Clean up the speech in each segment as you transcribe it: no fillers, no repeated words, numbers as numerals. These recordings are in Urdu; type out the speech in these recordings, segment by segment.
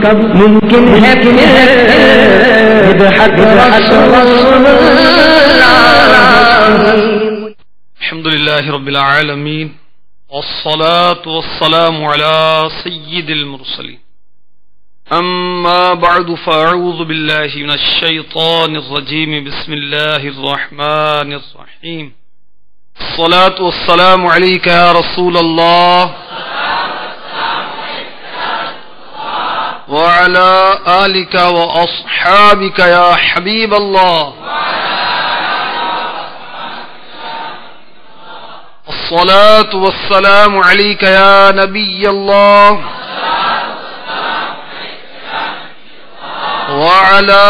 کب ممکن ہے مدحت رسول اللہ. الحمد للہ رب العالمین والصلاة والسلام على سید المرسلین. اما بعد فاعوذ باللہ من الشیطان الرجیم. بسم اللہ الرحمن الرحیم. الصلاة والسلام علیک یا رسول اللہ وعلى آلك وأصحابك يا حبيب الله. الصلاة والسلام عليك يا نبي الله وعلى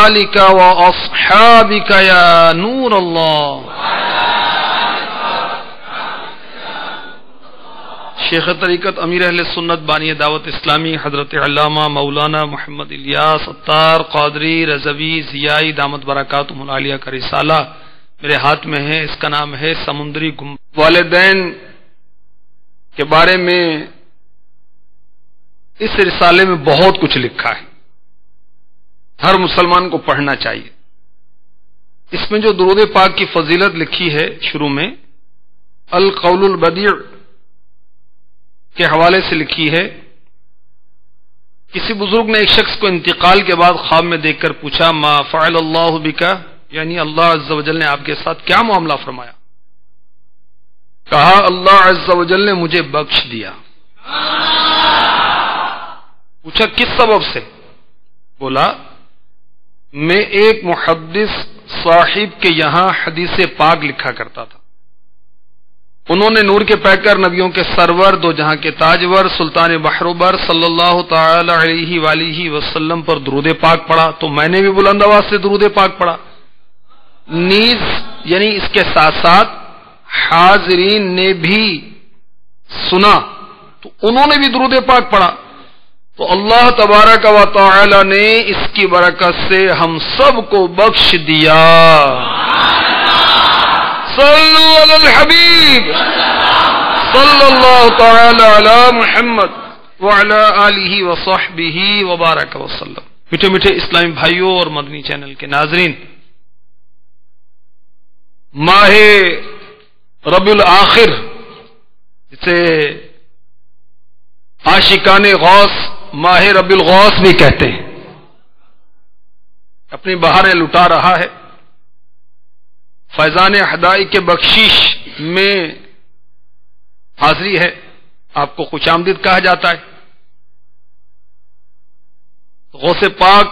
آلك وأصحابك يا نور الله. شیخ طریقت امیر اہل سنت بانی دعوت اسلامی حضرت علامہ مولانا محمد الیاس اتار قادری رضوی ضیائی دامت برکاتہم العالیہ کا رسالہ میرے ہاتھ میں ہے. اس کا نام ہے سمندری گنبد. والدین کے بارے میں اس رسالے میں بہت کچھ لکھا ہے، ہر مسلمان کو پڑھنا چاہیے. اس میں جو درود پاک کی فضیلت لکھی ہے شروع میں القول البدیع کے حوالے سے لکھی ہے. کسی بزرگ نے ایک شخص کو انتقال کے بعد خواب میں دیکھ کر پوچھا ما فعل اللہ بکا، یعنی اللہ عز و جل نے آپ کے ساتھ کیا معاملہ فرمایا؟ کہا اللہ عز و جل نے مجھے بخش دیا. پوچھا کس سبب سے؟ بولا میں ایک محدث صاحب کے یہاں حدیث پاک لکھا کرتا تھا. انہوں نے نور کے پیکر نبیوں کے سرور دو جہاں کے تاجور سلطان بحروبر صلی اللہ تعالی علیہ وآلہ وسلم پر درود پاک پڑھا تو میں نے بھی بلند آواز سے درود پاک پڑھا. نیز یعنی اس کے ساتھ ساتھ حاضرین نے بھی سنا تو انہوں نے بھی درود پاک پڑھا تو اللہ تبارک و تعالی نے اس کی برکت سے ہم سب کو بخش دیا. صلو علی الحبیب صلی اللہ تعالی علی محمد وعلی آلہ وصحبہ وبارک وسلم. میٹھے میٹھے اسلامی بھائیوں اور مدنی چینل کے ناظرین، ماہ ربیع الآخر جسے عاشقان غوث ماہ ربیع الغوث بھی کہتے ہیں، اپنی بہاریں لٹا رہا ہے. فیضان حدائق کے بخشش میں حاضری ہے. آپ کو خوش آمدید کہا جاتا ہے. غوث پاک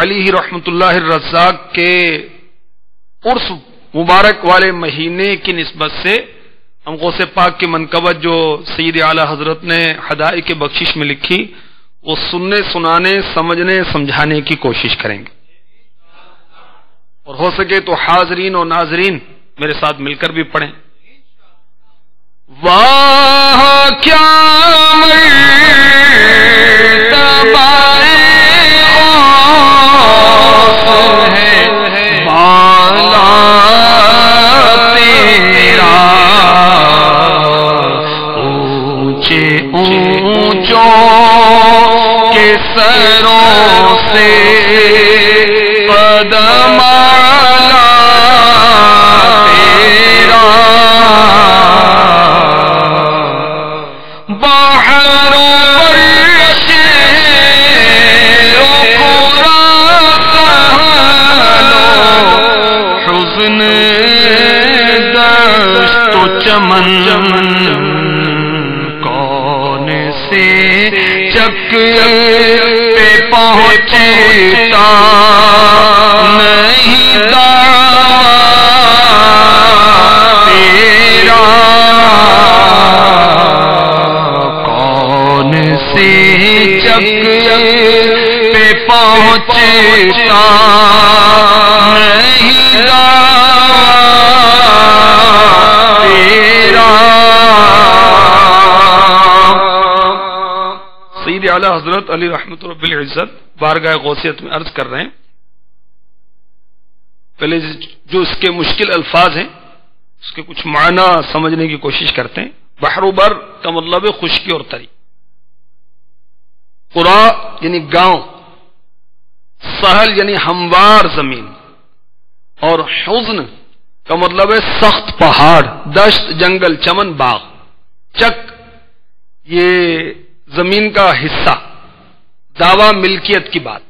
علی رحمت اللہ الرزاق کے عرس مبارک والے مہینے کی نسبت سے ہم غوث پاک کی منقبت جو سید اعلی حضرت نے حدائق کے بخشش میں لکھی وہ سننے سنانے سمجھنے سمجھانے کی کوشش کریں گے، اور ہو سکے تو حاضرین اور ناظرین میرے ساتھ مل کر بھی پڑھیں. واہ کیا مرتبہ ہے بالا تیرا، اونچے اونچوں کے سروں سے قدم چمن کون سے چک پہ پہنچتا نہیں تیرا، کون سے چک پہ پہنچتا نہیں سید اعلی حضرت علی رحمت رب العزت بارگاہ غوثیت میں عرض کر رہے ہیں. پہلے جو اس کے مشکل الفاظ ہیں اس کے کچھ معنی سمجھنے کی کوشش کرتے ہیں. بحر بر کا مطلب ہے خشکی اور تری. قرا یعنی گاؤں، سہل یعنی ہموار زمین، اور حزن کا مطلب ہے سخت پہاڑ، دشت، جنگل، چمن، باغ، چک یہ زمین کا حصہ، دعوی ملکیت کی بات.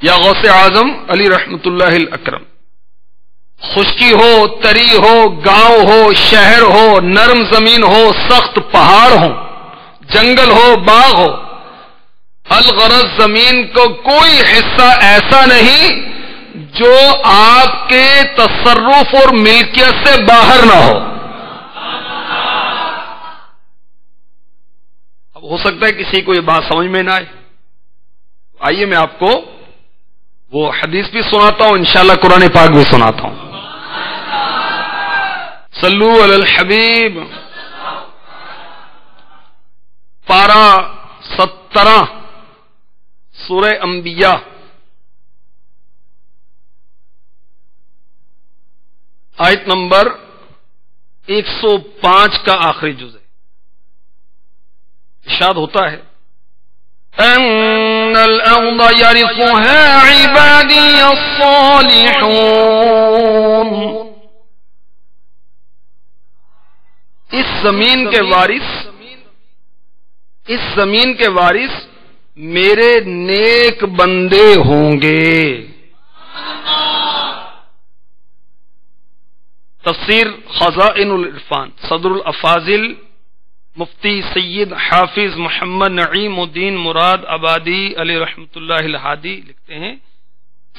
یا غوث اعظم علی رحمت اللہ الاکرم، خشکی ہو، تری ہو، گاؤں ہو، شہر ہو، نرم زمین ہو، سخت پہاڑ ہو، جنگل ہو، باغ ہو، الغرض زمین کو کوئی حصہ ایسا نہیں جو آپ کے تصرف اور ملکیت سے باہر نہ ہو. اب ہو سکتا ہے کسی کو یہ بات سمجھ میں نہ آئے، آئیے میں آپ کو وہ حدیث بھی سناتا ہوں، انشاءاللہ قرآن پاک بھی سناتا ہوں. صلو علی الحبیب. پارہ 17 سورہ انبیاء، آیت نمبر 105 کا آخری جز ہے. ارشاد ہوتا ہے ان الارض يرثها عبادي الصالحون. اس زمین کے وارث میرے نیک بندے ہوں گے. تفسیر خزائن العرفان، صدر الافاضل مفتی سید حافظ محمد نعیم الدین مراد آبادی علیہ رحمۃ اللہ الہادی لکھتے ہیں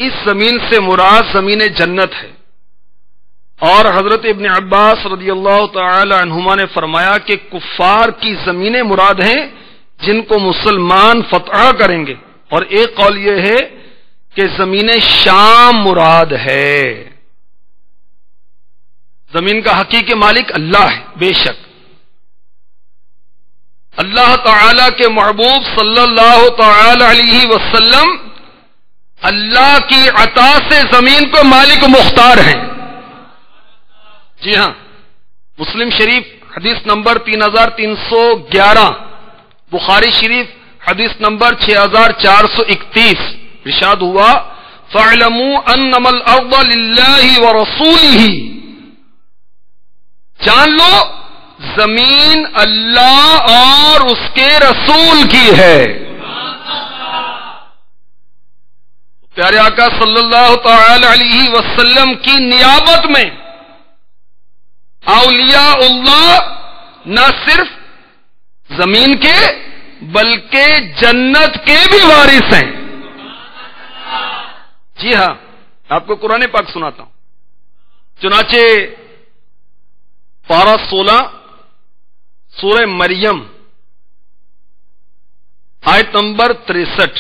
اس زمین سے مراد زمین جنت ہے. اور حضرت ابن عباس رضی اللہ تعالی عنہما نے فرمایا کہ کفار کی زمینیں مراد ہیں جن کو مسلمان فتح کریں گے. اور ایک قول یہ ہے کہ زمین شام مراد ہے. زمین کا حقیقی مالک اللہ ہے. بے شک اللہ تعالی کے محبوب صلی اللہ تعالی علیہ وسلم اللہ کی عطا سے زمین کو مالک مختار ہیں. جی ہاں، مسلم شریف حدیث نمبر 3311، بخاری شریف حدیث نمبر 6431، ارشاد ہوا فَاعْلَمُوا أَنَّمَا الْأَرْضَ لِلَّهِ وَرَسُولِهِ. جان لو زمین اللہ اور اس کے رسول کی ہے. پیارے آقا صلی اللہ تعالی علیہ وسلم کی نیابت میں اولیاء اللہ نہ صرف زمین کے بلکہ جنت کے بھی وارث ہیں. جی ہاں، آپ کو قرآن پاک سناتا ہوں. چنانچہ پارہ 16 سورہ مریم آیت نمبر 63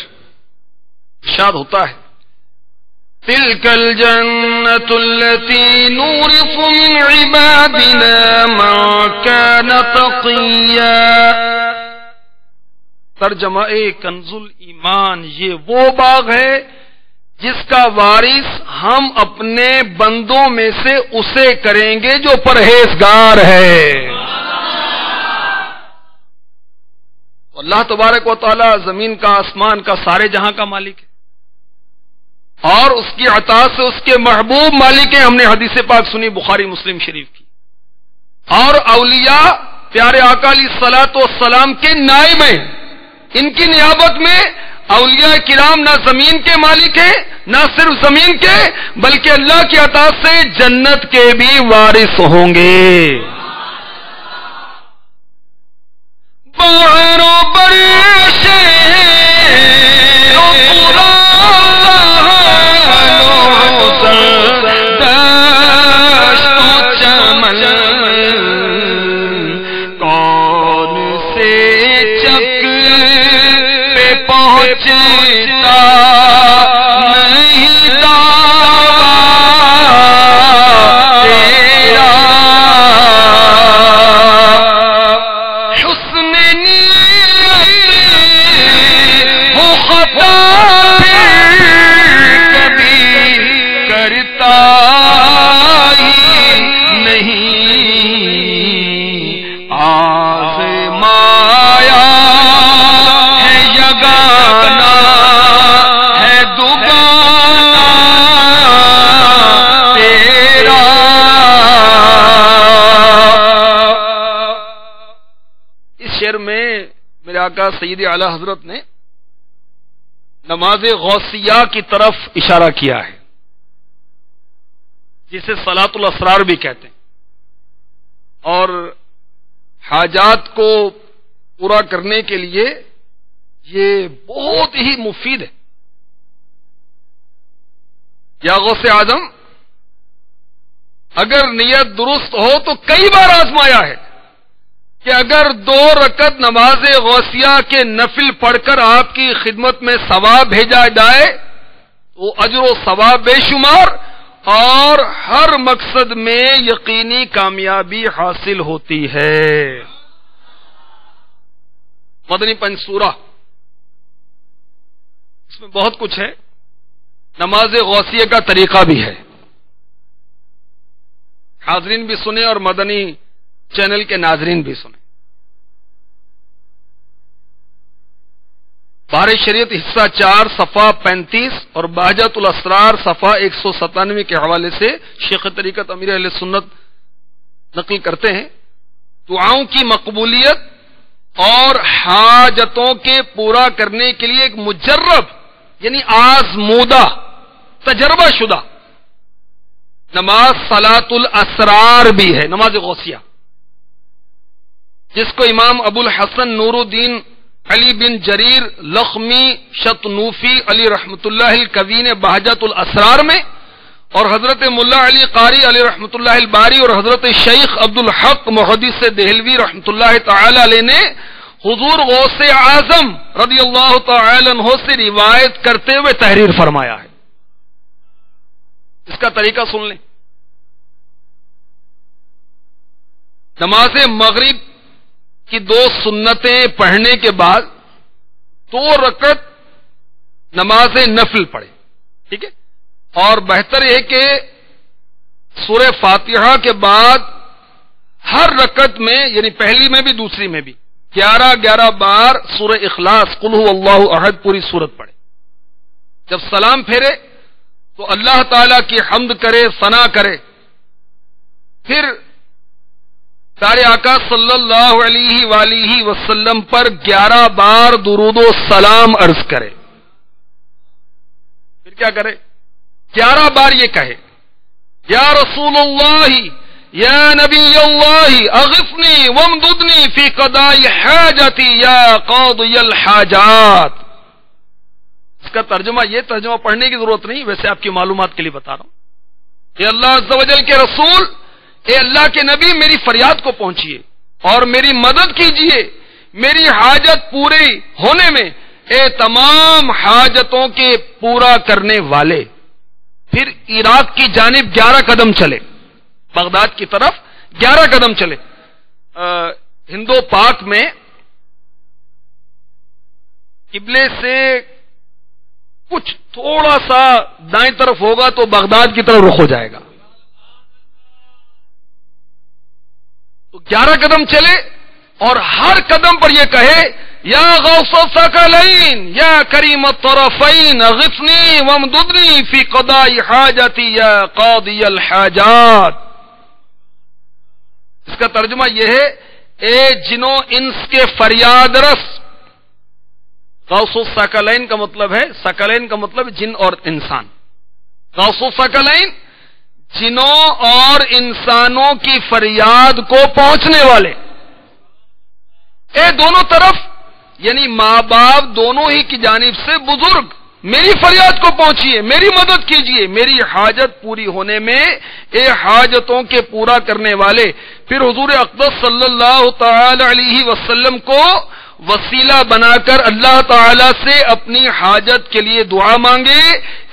ارشاد ہوتا ہے تِلْكَ الْجَنَّةُ الَّتِي نُورِثُ مِنْ عِبَادِنَا مَنْ كَانَ تَقِيًّا. ترجمہ کنز الایمان، یہ وہ باغ ہے جس کا وارث ہم اپنے بندوں میں سے اسے کریں گے جو پرہیزگار ہے. اللہ تبارک و تعالی زمین کا، آسمان کا، سارے جہاں کا مالک ہے اور اس کی عطا سے اس کے محبوب مالک ہیں. ہم نے حدیث پاک سنی بخاری مسلم شریف کی. اور اولیاء پیارے آقا علیہ الصلوۃ والسلام کے نائب ہیں. ان کی نیابت میں اولیاء کرام نہ زمین کے مالک ہیں، نہ صرف زمین کے بلکہ اللہ کی عطا سے جنت کے بھی وارث ہوں گے. آقا سید اعلی حضرت نے نماز غوثیہ کی طرف اشارہ کیا ہے، جسے صلاۃ الاسرار بھی کہتے ہیں، اور حاجات کو پورا کرنے کے لیے یہ بہت ہی مفید ہے۔ یا غوث اعظم اگر نیت درست ہو تو کئی بار آزمایا ہے کہ اگر 2 رکعت نماز غوثیہ کے نفل پڑھ کر آپ کی خدمت میں ثواب بھیجا جائے تو اجر و ثواب بے شمار اور ہر مقصد میں یقینی کامیابی حاصل ہوتی ہے۔ مدنی پنجسورہ اس میں بہت کچھ ہے، نماز غوثیہ کا طریقہ بھی ہے، حاضرین بھی سنیں اور مدنی چینل کے ناظرین بھی سنیں۔ بار شریعت حصہ 4 صفحہ 35 اور بہجت الاسرار صفحہ 197 کے حوالے سے شیخ طریقت امیر اہل سنت نقل کرتے ہیں، دعاؤں کی مقبولیت اور حاجتوں کے پورا کرنے کے لیے ایک مجرب یعنی آزمودہ تجربہ شدہ نماز صلاۃ الاسرار بھی ہے، نماز غوثیہ، جس کو امام ابو الحسن نور الدین علی بن جریر لخمی شطنوفی علی رحمۃ اللہ الکوی نے بہجت الاسرار میں، اور حضرت ملا علی قاری علی رحمۃ اللہ الباری اور حضرت شیخ عبد الحق محدث دہلوی رحمۃ اللہ تعالی علیہ نے حضور غوث اعظم رضی اللہ تعالی عنہ سے روایت کرتے ہوئے تحریر فرمایا ہے۔ اس کا طریقہ سن لیں۔ نماز مغرب کی 2 سنتیں پڑھنے کے بعد 2 رکعت نماز نفل پڑھے، ٹھیک ہے، اور بہتر ہے کہ سورہ فاتحہ کے بعد ہر رکعت میں یعنی پہلی میں بھی دوسری میں بھی 11 بار سورہ اخلاص قل هو اللہ احد پوری سورت پڑھے۔ جب سلام پھیرے تو اللہ تعالی کی حمد کرے، ثنا کرے، پھر سارے آقا صلی اللہ علیہ وآلہ وسلم پر 11 بار درود و سلام عرض کرے۔ پھر کیا کرے؟ 11 بار یہ کہے، یا رسول اللہ یا نبی اللہ اغثنی وامددنی فی قضاء حاجتی یا قاضی الحاجات۔ اس کا ترجمہ، یہ ترجمہ پڑھنے کی ضرورت نہیں، ویسے آپ کی معلومات کے لیے بتا رہا ہوں۔ اے اللہ عز و جل کے رسول، اے اللہ کے نبی، میری فریاد کو پہنچیے اور میری مدد کیجیے میری حاجت پوری ہونے میں، اے تمام حاجتوں کے پورا کرنے والے۔ پھر عراق کی جانب 11 قدم چلے، بغداد کی طرف 11 قدم چلے۔ ہندو پاک میں قبلے سے کچھ تھوڑا سا دائیں طرف ہوگا تو بغداد کی طرف رخ ہو جائے گا، تو 11 قدم چلے اور ہر قدم پر یہ کہے، یا غوث الثقلین یا کریم الطرفین اغثنی وامددنی فی قضاء حاجتی یا قاضی الحاجات۔ اس کا ترجمہ یہ ہے، اے جنوں انس کے فریاد رس۔ غوث الثقلین کا مطلب ہے، ثقلین کا مطلب جن اور انسان، غوث الثقلین جنوں اور انسانوں کی فریاد کو پہنچنے والے۔ اے دونوں طرف یعنی ماں باپ دونوں ہی کی جانب سے بزرگ، میری فریاد کو پہنچیے، میری مدد کیجیے میری حاجت پوری ہونے میں، اے حاجتوں کے پورا کرنے والے۔ پھر حضور اقدس صلی اللہ تعالی علیہ وسلم کو وسیلہ بنا کر اللہ تعالی سے اپنی حاجت کے لیے دعا مانگے،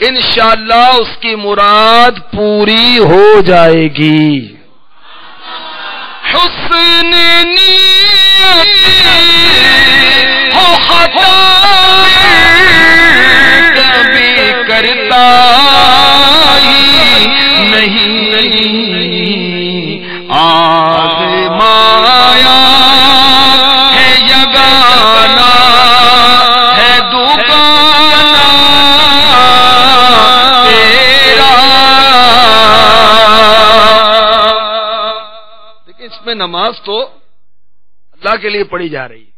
انشاءاللہ اس کی مراد پوری ہو جائے گی۔ حسن نیت ہو خطا کبھی کرتا ہی نہیں، آزمایا ہے یگانا ہے دگانا تیرا۔ لیکن اس میں نماز تو اللہ کے لیے پڑھی جا رہی ہے،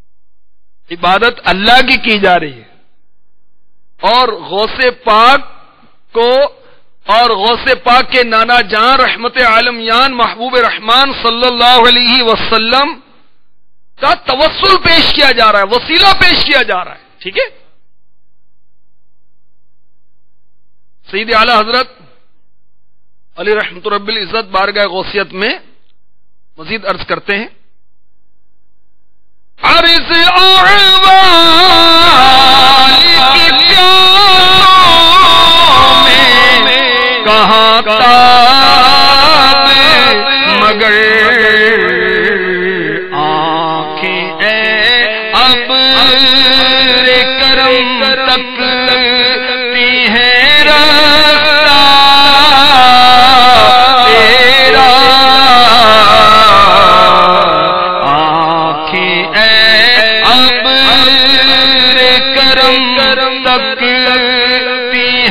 عبادت اللہ کی جا رہی ہے، اور غوث پاک کو اور غوث پاک کے نانا جان رحمت عالمیان محبوب رحمان صلی اللہ علیہ وسلم کا توسل پیش کیا جا رہا ہے، وسیلہ پیش کیا جا رہا ہے. ٹھیک ہے. سید اعلی حضرت علی رحمت رب العزت بارگاہ غوثیت میں مزید عرض کرتے ہیں، عرض احوال کی پیالوں میں کہاں تاب مگر آنکھیں اے ابر کرم تکتی ہیں رستہ تیرا، آنکھیں اے ابر کرم تکتی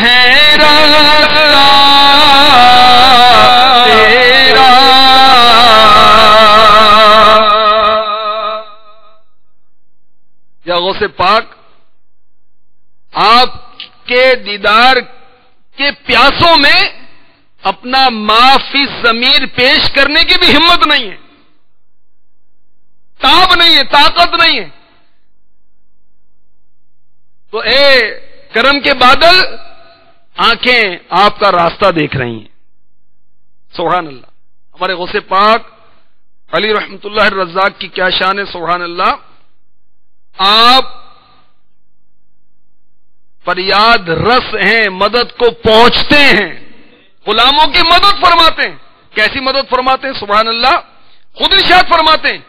ہیں رستہ تیرا. یا غوث پاک آپ کے دیدار کے پیاسوں میں اپنا معافی ضمیر پیش کرنے کی بھی ہمت نہیں ہے، تاب نہیں ہے، طاقت نہیں ہے. تو اے کرم کے بادل، آنکھیں آپ کا راستہ دیکھ رہی ہیں. سبحان اللہ. ہمارے غوث پاک علی رحمت اللہ الرزاق کی کیا شان ہے. سبحان اللہ. آپ فریاد رس ہیں، مدد کو پہنچتے ہیں، غلاموں کی مدد فرماتے ہیں. کیسی مدد فرماتے ہیں؟ سبحان اللہ. خود ارشاد فرماتے ہیں،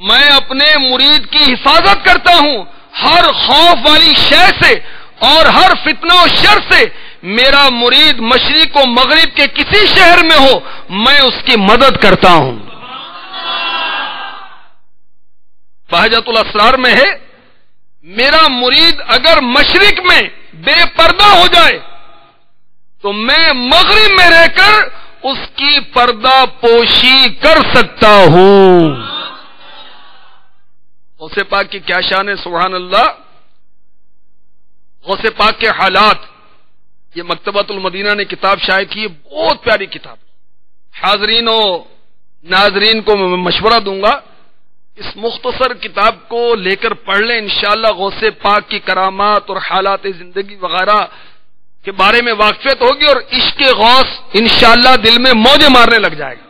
میں اپنے مرید کی حفاظت کرتا ہوں ہر خوف والی شے سے اور ہر فتنہ و شر سے. میرا مرید مشرق و مغرب کے کسی شہر میں ہو، میں اس کی مدد کرتا ہوں. بہجت الاسرار میں ہے، میرا مرید اگر مشرق میں بے پردہ ہو جائے تو میں مغرب میں رہ کر اس کی پردہ پوشی کر سکتا ہوں. غوث پاک کی کیا شان ہے. سبحان اللہ. غوث پاک کے حالات، یہ مکتبۃ المدینہ نے کتاب شائع کی ہے، بہت پیاری کتاب. حاضرین و ناظرین کو میں مشورہ دوں گا اس مختصر کتاب کو لے کر پڑھ لیں. انشاءاللہ غوث پاک کی کرامات اور حالات زندگی وغیرہ کے بارے میں واقفیت ہوگی اور عشق غوث انشاءاللہ دل میں موجیں مارنے لگ جائے گا.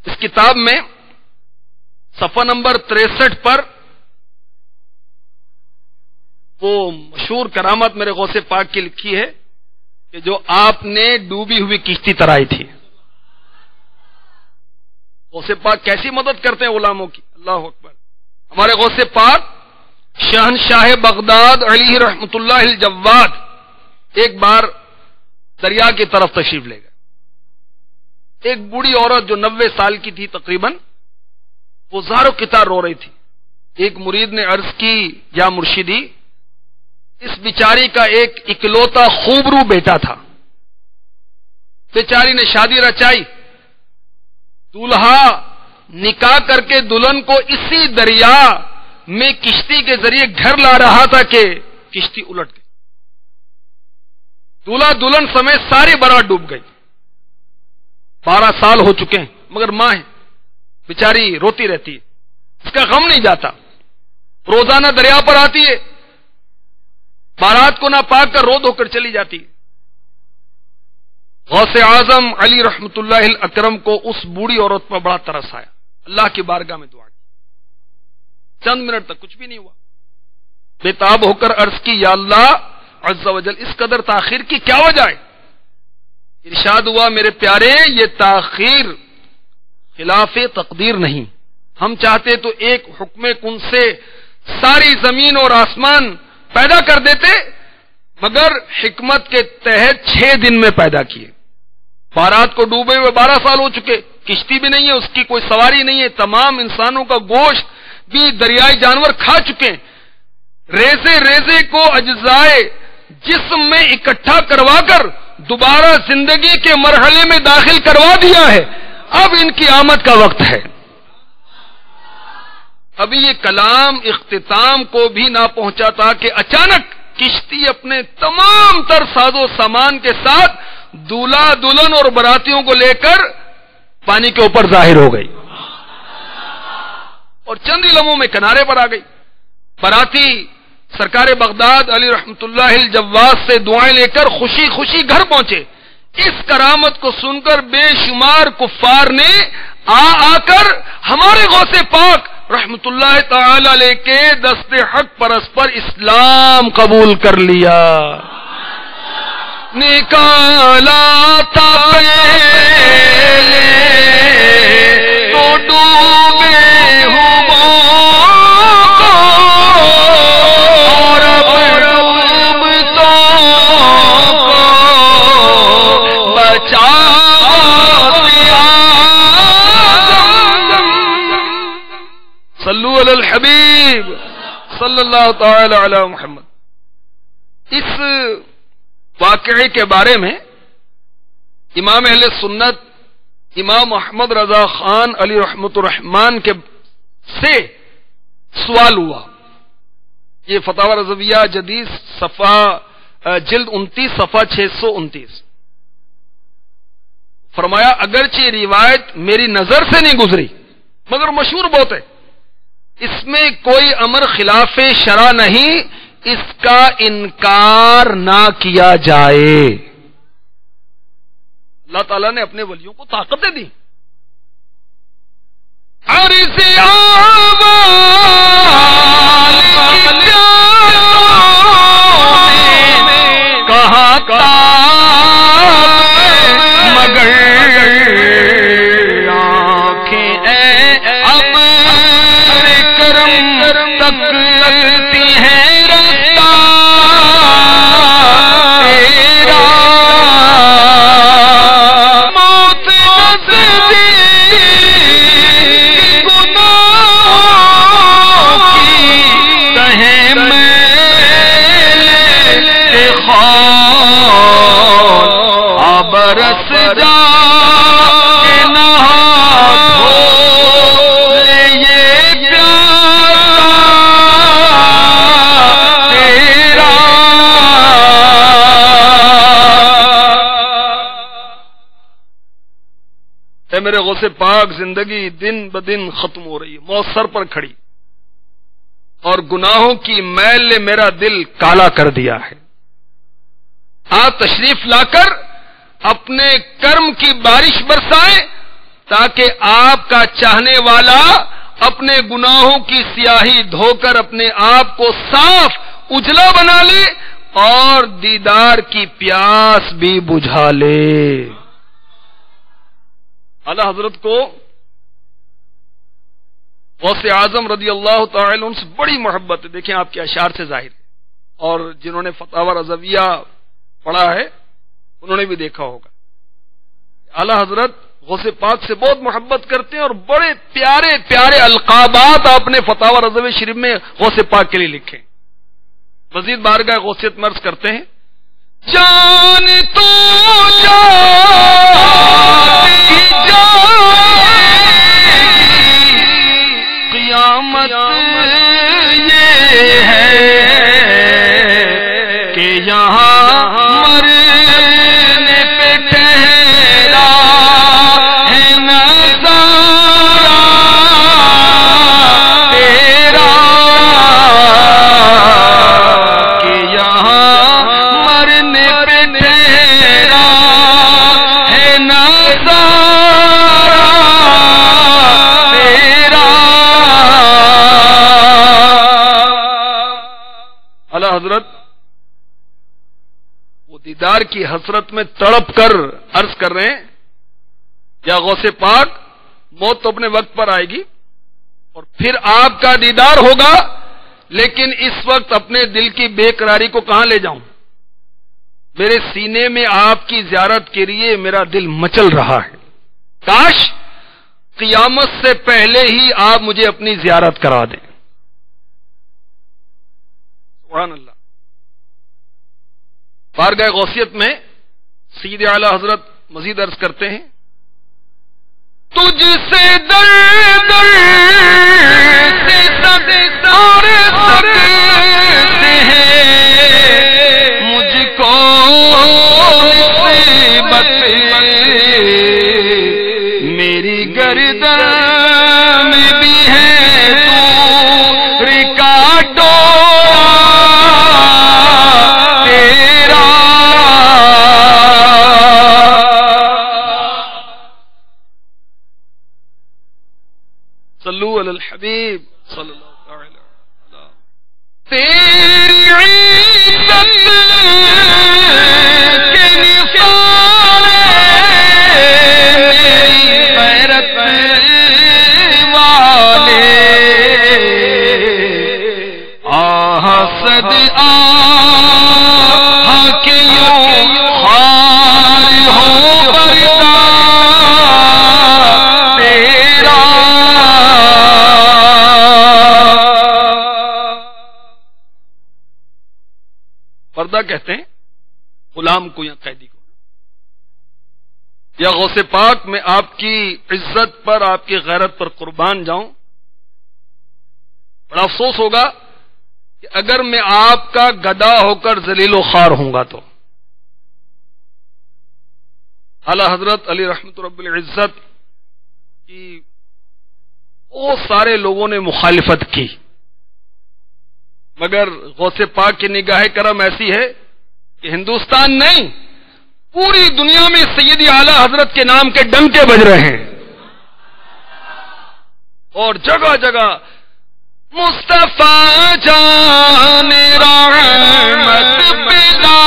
اس کتاب میں صفحہ نمبر 63 پر وہ مشہور کرامت میرے غوث پاک کی لکھی ہے کہ جو آپ نے ڈوبی ہوئی کشتی ترائی تھی. غوث پاک کیسی مدد کرتے ہیں غلاموں کی. اللہ اکبر. ہمارے غوث پاک شہنشاہ بغداد علی رحمت اللہ الجواد ایک بار دریا کی طرف تشریف لے گئے. ایک بوڑھی عورت جو 90 سال کی تھی تقریباً، وہ زارو کتار رو رہی تھی. ایک مرید نے عرض کی، یا مرشدی، اس بیچاری کا ایک اکلوتا خوبرو بیٹا تھا، بیچاری نے شادی رچائی، دولہا نکاح کر کے دلہن کو اسی دریا میں کشتی کے ذریعے گھر لا رہا تھا کہ کشتی الٹ گئی. دولہا دلہن سمیت ساری بارات ڈوب گئی. 12 سال ہو چکے ہیں مگر ماں ہے بیچاری روتی رہتی ہے، اس کا غم نہیں جاتا. روزانہ دریا پر آتی ہے، بارات کو نہ پاک کر رو دھو کر چلی جاتی ہے. غوث اعظم علی رحمت اللہ الاکرم کو اس بوڑھی عورت پر بڑا ترس آیا. اللہ کی بارگاہ میں دعا کی. چند منٹ تک کچھ بھی نہیں ہوا. بے تاب ہو کر عرض کی، یا اللہ عز و جل، اس قدر تاخیر کی کیا وجہ ہے؟ ارشاد ہوا، میرے پیارے، یہ تاخیر خلاف تقدیر نہیں. ہم چاہتے تو ایک حکم کن سے ساری زمین اور آسمان پیدا کر دیتے، مگر حکمت کے تحت 6 دن میں پیدا کیے. بارات کو ڈوبے ہوئے 12 سال ہو چکے، کشتی بھی نہیں ہے، اس کی کوئی سواری نہیں ہے، تمام انسانوں کا گوشت بھی دریائی جانور کھا چکے ہیں. ریزے ریزے کو اجزائے جسم میں اکٹھا کروا کر دوبارہ زندگی کے مرحلے میں داخل کروا دیا ہے. اب ان کی آمد کا وقت ہے. ابھی یہ کلام اختتام کو بھی نہ پہنچا تھا کہ اچانک کشتی اپنے تمام تر ساز و سامان کے ساتھ دولہا دلہن اور براتیوں کو لے کر پانی کے اوپر ظاہر ہو گئی اور چند ہی لمحوں میں کنارے پر آ گئی. باراتی سرکار بغداد علی رحمت اللہ الجواز سے دعائیں لے کر خوشی خوشی گھر پہنچے. اس کرامت کو سن کر بے شمار کفار نے آ کر ہمارے غوث پاک رحمت اللہ تعالی علیہ کے دست حق پرس پر اسلام قبول کر لیا. نکالا تھا پہلے تو ڈوبے ہوں اور اب ڈوبتوں کو بچا صلو علی الحبیب صلی اللہ تعالی علی محمد. اس واقعے کے بارے میں امام اہل سنت امام محمد رضا خان علی رحمت الرحمان کے سے سوال ہوا. یہ فتاوی رضویہ جدید صفحہ جلد 29 صفحہ 629. فرمایا اگرچہ روایت میری نظر سے نہیں گزری مگر مشہور بہت ہے, اس میں کوئی امر خلاف شرع نہیں, اس کا انکار نہ کیا جائے. اللہ تعالیٰ نے اپنے ولیوں کو طاقتیں دی. کہا مگر آنکھیں امر کرم تک لگتی ہیں رستہ تیرا. موت نزدیک گناہوں کی تہیں میل خون آبرس جا میرے غوث پاک زندگی دن بدن ختم ہو رہی ہے, موت سر پر کھڑی اور گناہوں کی میل نے میرا دل کالا کر دیا ہے. آپ تشریف لا کر اپنے کرم کی بارش برسائیں تاکہ آپ کا چاہنے والا اپنے گناہوں کی سیاہی دھو کر اپنے آپ کو صاف اجلا بنا لے اور دیدار کی پیاس بھی بجھا لے. اعلی حضرت کو غوث اعظم رضی اللہ تعالی عنہ سے بڑی محبت ہے. دیکھیں آپ کے اشعار سے ظاہر ہے, اور جنہوں نے فتاوی رضویہ پڑھا ہے انہوں نے بھی دیکھا ہوگا. اعلی حضرت غوث پاک سے بہت محبت کرتے ہیں اور بڑے پیارے پیارے القابات آپ نے فتاوی رضویہ شریف میں غوث پاک کے لیے لکھے. مزید بارگاہ غوثیت مرض کرتے ہیں, جان تو قیامت یہ ہے کہ یہاں مرنے پہ ٹھہرا ہے نظارہ تیرا, کہ یہاں مرنے پہ ٹھہرا ہے نظارہ تیرا. اعلی حضرت وہ دیدار کی حسرت میں تڑپ کر عرض کر رہے ہیں, یا غوث پاک موت تو اپنے وقت پر آئے گی اور پھر آپ کا دیدار ہوگا, لیکن اس وقت اپنے دل کی بے قراری کو کہاں لے جاؤں؟ میرے سینے میں آپ کی زیارت کے لیے میرا دل مچل رہا ہے. کاش قیامت سے پہلے ہی آپ مجھے اپنی زیارت کرا دیں. سبحان اللہ. بارگاہ غوثیت میں سید اعلی حضرت مزید عرض کرتے ہیں, تجھ سے در در سے سارے سکتے ہیں، مجھ کو نسبت میری گردن میں بھی ہے تو ریکارڈو تیرا۔ صلو علی الحبیب صلی اللہ علیہ وسلم۔ تیری عزت کے نثارے میری غیرت والے، حسد کے یوں خار ہو پردہ تیرا۔ پردہ کہتے ہیں غلام کو یا قیدی کو۔ یا غوث پاک میں آپ کی عزت پر، آپ کی غیرت پر قربان جاؤں، بڑا افسوس ہوگا کہ اگر میں آپ کا گدا ہو کر ذلیل و خوار ہوں گا تو۔ اعلی حضرت علی رحمت رب العزت کی بہت سارے لوگوں نے مخالفت کی، مگر غوث پاک کی نگاہ کرم ایسی ہے کہ ہندوستان نہیں، پوری دنیا میں سیدی اعلی حضرت کے نام کے ڈنکے بج رہے ہیں، اور جگہ جگہ مصطفیٰ جان رحمت پیدا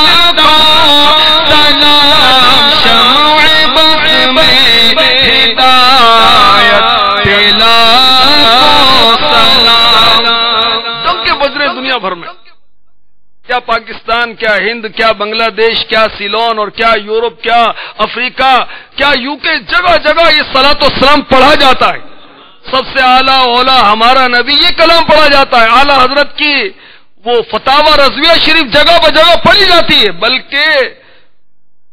سلام شمع بخ میں ہدایت پھیلا سلام۔ ڈنکے بج رہے دنیا بھر میں، کیا پاکستان، کیا ہند، کیا بنگلہ دیش، کیا سیلون، اور کیا یورپ، کیا افریقہ، کیا یو کے، جگہ جگہ یہ صلاۃ و سلام پڑھا جاتا ہے۔ سب سے اعلیٰ اولا ہمارا نبی، یہ کلام پڑھا جاتا ہے۔ اعلیٰ حضرت کی وہ فتاوی رضویہ شریف جگہ بجگہ پڑھی جاتی ہے، بلکہ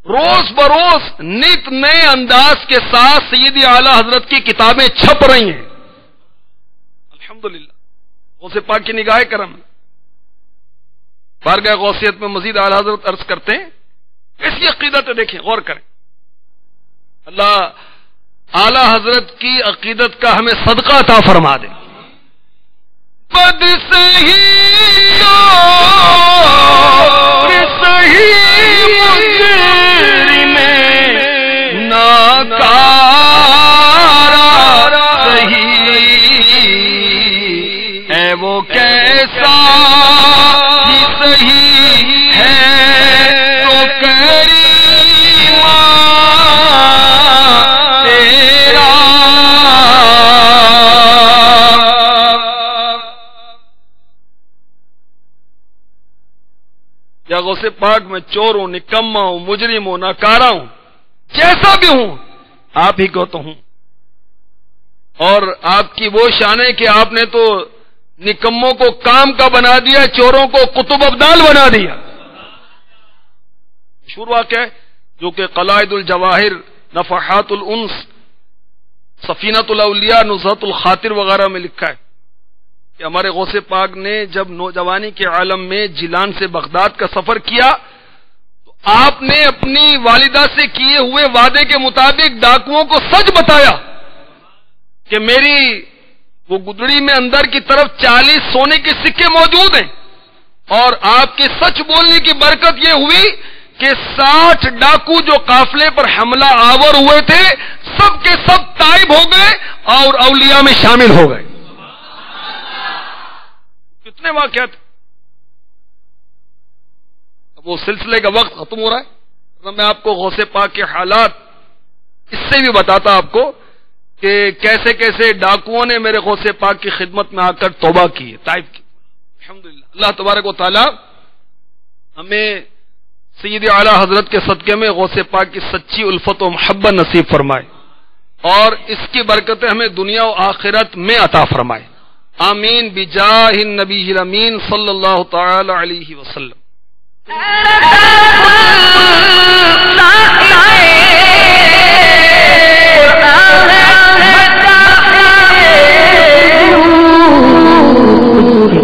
روز بروز نت نئے انداز کے ساتھ سیدی اعلیٰ حضرت کی کتابیں چھپ رہی ہیں۔ الحمدللہ غوث پاک کی نگاہ کرم۔ بارگاہ غوثیت میں مزید اعلیٰ حضرت عرض کرتے ہیں، ایسی عقیدت دیکھیں، غور کریں، اللہ اعلیٰ حضرت کی عقیدت کا ہمیں صدقہ عطا فرما دے۔ بد صحیح مجرم ناکارہ صحیح ہے وہ کیسا ہی صحیح ہے تو کریمہ تیرا۔ یا غوث پاک میں چور ہوں، نکما ہوں، مجرم ہوں، ناکارہ ہوں، جیسا بھی ہوں آپ ہی کو تو ہوں۔ اور آپ کی وہ شان ہے کہ آپ نے تو نکموں کو کام کا بنا دیا، چوروں کو قطب ابدال بنا دیا۔ مشہور واقعہ ہے جو کہ قلائد الجواہر، نفحات الانس، سفینۃ الاولیاء، نزہۃ الخاطر وغیرہ میں لکھا ہے کہ ہمارے غوث پاک نے جب نوجوانی کے عالم میں جیلان سے بغداد کا سفر کیا تو آپ نے اپنی والدہ سے کیے ہوئے وعدے کے مطابق ڈاکوؤں کو سچ بتایا کہ میری وہ گدڑی میں اندر کی طرف 40 سونے کے سکے موجود ہیں، اور آپ کے سچ بولنے کی برکت یہ ہوئی کہ 60 ڈاکو جو قافلے پر حملہ آور ہوئے تھے سب کے سب تائب ہو گئے اور اولیاء میں شامل ہو گئے۔ کتنے واقعات۔ اب وہ سلسلے کا وقت ختم ہو رہا ہے، میں آپ کو غوث پاک کے حالات اس سے بھی بتاتا آپ کو کہ کیسے کیسے ڈاکوؤں نے میرے غوث پاک کی خدمت میں آ کر توبہ کی ہے، تائب کی۔ الحمدللہ اللہ تبارک و تعالی ہمیں سید اعلیٰ حضرت کے صدقے میں غوث پاک کی سچی الفت و محبت نصیب فرمائے، اور اس کی برکتیں ہمیں دنیا و آخرت میں عطا فرمائے، آمین بجاہ النبی الامین صلی اللہ تعالی علیہ وسلم۔ قرآن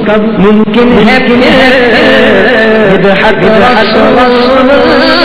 ممکن ہے کہ بدعت رسول